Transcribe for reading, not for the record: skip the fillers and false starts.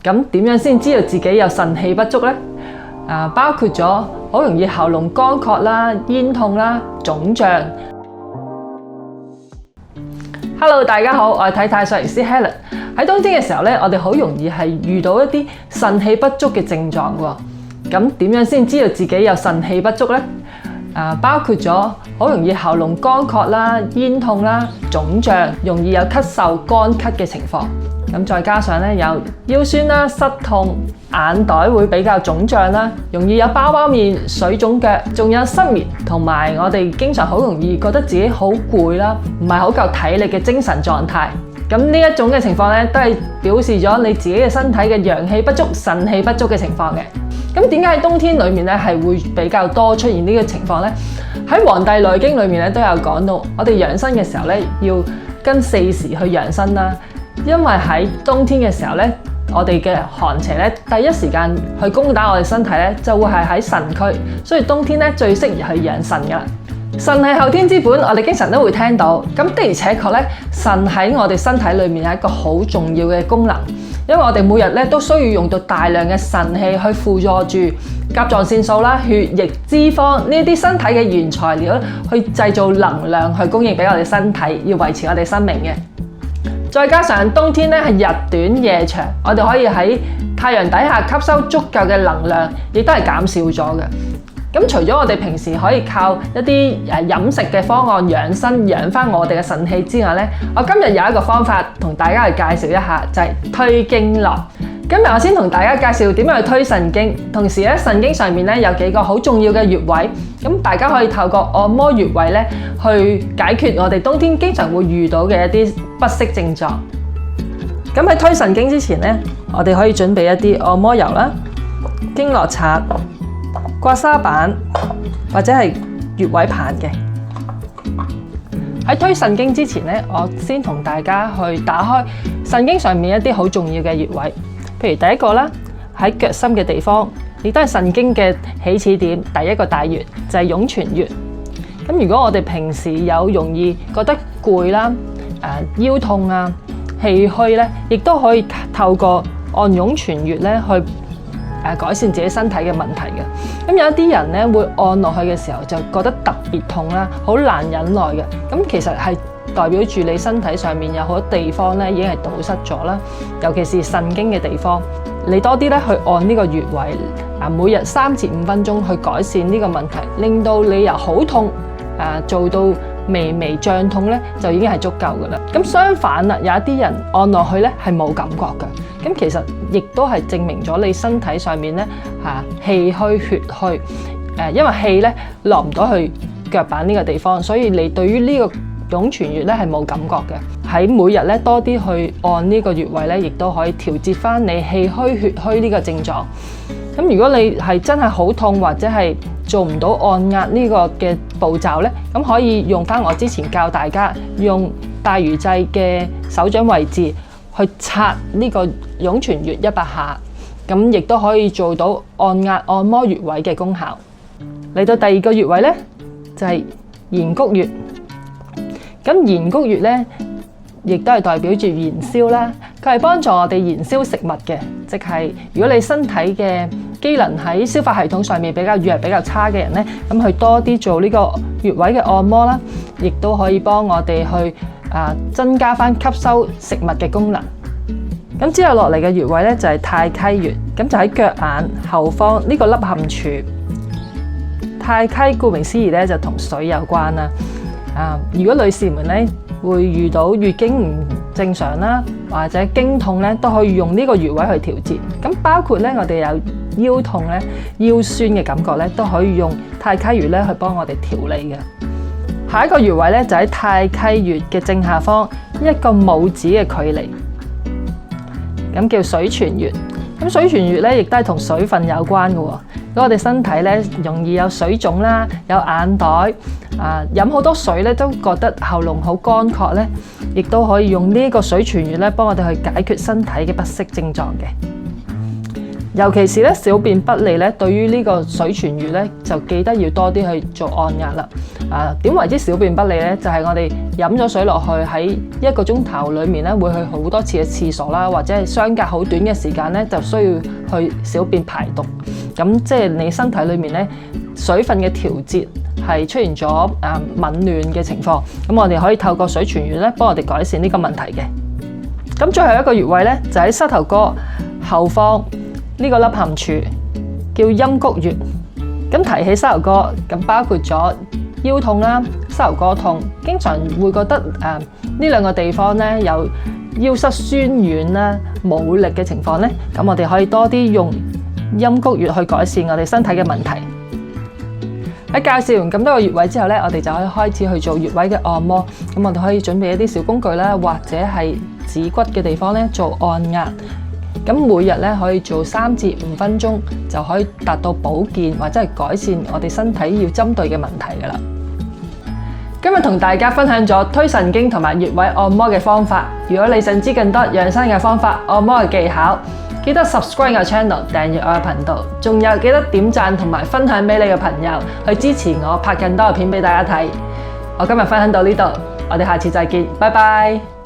咁點樣先知道自己有腎氣不足呢？包括咗好容易喉嚨乾渴啦、咽痛啦、腫脹。Hello， 大家好，我係體態獸醫師 Helen。喺冬天嘅時候咧，我哋好容易係遇到一啲腎氣不足嘅症狀喎。咁點樣先知道自己有腎氣不足呢？包括咗好容易喉嚨乾渴啦、咽痛啦、腫脹，容易有咳嗽、乾咳嘅情況。咁再加上咧有腰酸啦、膝痛、眼袋會比較腫脹啦，容易有包包面、水腫腳，仲有失眠，同埋我哋經常好容易覺得自己好攰啦，唔係好夠體力嘅精神狀態。咁呢一種嘅情況咧，都係表示咗你自己嘅身體嘅陽氣不足、腎氣不足嘅情況嘅。咁點解喺冬天裏面咧係會比較多出現呢個情況呢？喺《黃帝內經》裏面咧都有講到，我哋養生嘅時候咧要跟四時去養生啦。因為喺冬天嘅時候咧，我哋嘅寒邪咧第一時間去攻打我哋身體咧，就會係喺腎區，所以冬天咧最適宜去養腎噶啦。腎係後天之本，我哋經常都會聽到。咁的而且確咧，腎喺我哋身體裏面有一個好重要嘅功能，因為我哋每日咧都需要用到大量嘅腎氣去輔助住甲狀腺素啦、血液、脂肪呢啲身體嘅原材料，去製造能量去供應俾我哋身體，要維持我哋生命嘅。再加上冬天咧係日短夜長，我哋可以喺太陽底下吸收足夠嘅能量，亦都係減少咗嘅。咁除咗我哋平時可以靠一啲飲食嘅方案養生養翻我哋嘅腎氣之外咧，我今日有一個方法同大家去介紹一下，就係推經絡。今日我先同大家介紹點樣去推腎經，同時咧腎經上面咧有幾個好重要嘅穴位，咁大家可以透過按摩穴位咧去解決我哋冬天經常會遇到嘅一啲不適症狀。咁喺推腎經之前咧，我哋可以準備一啲按摩油啦、經絡刷、刮痧板或者係穴位棒嘅。喺推腎經之前咧，我先同大家去打開腎經上面一啲好重要嘅穴位。譬如第一個啦，喺腳心嘅地方，亦都係腎經嘅起始點，第一個大穴就係湧泉穴。咁如果我哋平時有容易覺得攰啦、腰痛啊、氣虛咧，亦都可以透過按湧泉穴咧去改善自己身體嘅問題嘅。咁有一啲人咧會按落去嘅時候就覺得特別痛啦，好難忍耐嘅。咁其實係代表住你身體上面有好多地方咧已經係堵塞咗啦，尤其是腎經嘅地方。你多啲咧去按呢個穴位，每日3至5分鐘去改善呢個問題，令到你由好痛做到微微脹痛咧，就已經係足夠噶啦。咁相反啦，有一啲人按落去咧係冇感覺嘅，咁其實亦都係證明咗你身體上面咧氣虛血虛，因為氣咧落唔到去腳板呢個地方，所以你對於呢個湧泉穴咧係冇感覺嘅。喺每日咧多啲去按呢個穴位咧，亦都可以調節翻你氣虛血虛呢個症狀。咁如果你係真係好痛或者係做唔到按壓呢個嘅步驟咧，咁可以用翻我之前教大家用大魚際嘅手掌位置去擦呢個湧泉穴100下，咁亦都可以做到按壓按摩穴位嘅功效。嚟到第二個穴位咧，就係鹽谷穴。咁鹽谷穴咧，亦都係代表住燃燒啦，佢係幫助我哋燃燒食物嘅，即係如果你身體嘅機能喺消化系統上面比較弱、比較差嘅人咧，咁去多啲做呢個穴位嘅按摩啦，亦都可以幫我哋去增加翻吸收食物嘅功能。咁之後落嚟嘅穴位咧就係太溪穴，咁就喺腳眼後方呢個凹陷處。太溪顧名思義咧就同水有關啦。如果女士們咧會遇到月經唔正常啦，或者經痛咧，都可以用呢個穴位去調節。咁包括咧我哋有腰痛咧、腰酸嘅感覺咧，都可以用太溪穴咧去幫我哋調理嘅。下一個穴位咧就喺太溪穴嘅正下方一個拇指嘅距離，咁叫水泉穴。咁水泉穴咧亦都係同水分有關嘅喎。如果我哋身體咧容易有水腫啦、有眼袋飲好多水咧都覺得喉嚨好乾渴咧，亦都可以用呢個水泉穴咧幫我哋去解決身體嘅不適症狀嘅。尤其是咧小便不利咧，對於呢個水泉魚咧，就記得要多啲去做按壓啦。點為之小便不利咧？就係我哋飲咗水落去喺1個鐘頭裡面咧，會去好多次嘅廁所啦，或者係相隔好短嘅時間咧，就需要去小便排毒。咁即係你身體裡面咧水分嘅調節係出現咗紊亂嘅情況。咁我哋可以透過水泉魚咧，幫我哋改善呢個問題嘅。咁最後一個穴位咧，就喺膝頭哥後方呢個凹陷處，叫陰谷穴。咁提起膝頭哥，咁包括咗腰痛啦、膝頭哥痛，經常會覺得呢兩個地方咧有腰膝酸軟啦、冇力嘅情況咧，咁我哋可以多啲用陰谷穴去改善我哋身體嘅問題。喺介紹完咁多個穴位之後咧，我哋就可以開始去做穴位嘅按摩。咁我哋可以準備一啲小工具啦，或者係指骨嘅地方咧做按壓。咁每日咧可以做3至5分鐘，就可以達到保健或者係改善我哋身體要針對嘅問題㗎啦。今日同大家分享咗推神經同埋穴位按摩嘅方法。如果你想知更多養生嘅方法、按摩嘅技巧，記得 subscribe 我 channel， 訂閱我嘅頻道，仲有記得點讚同埋分享俾你嘅朋友，去支持我拍更多嘅片俾大家睇。我今日分享到呢度，我哋下次再見，拜拜。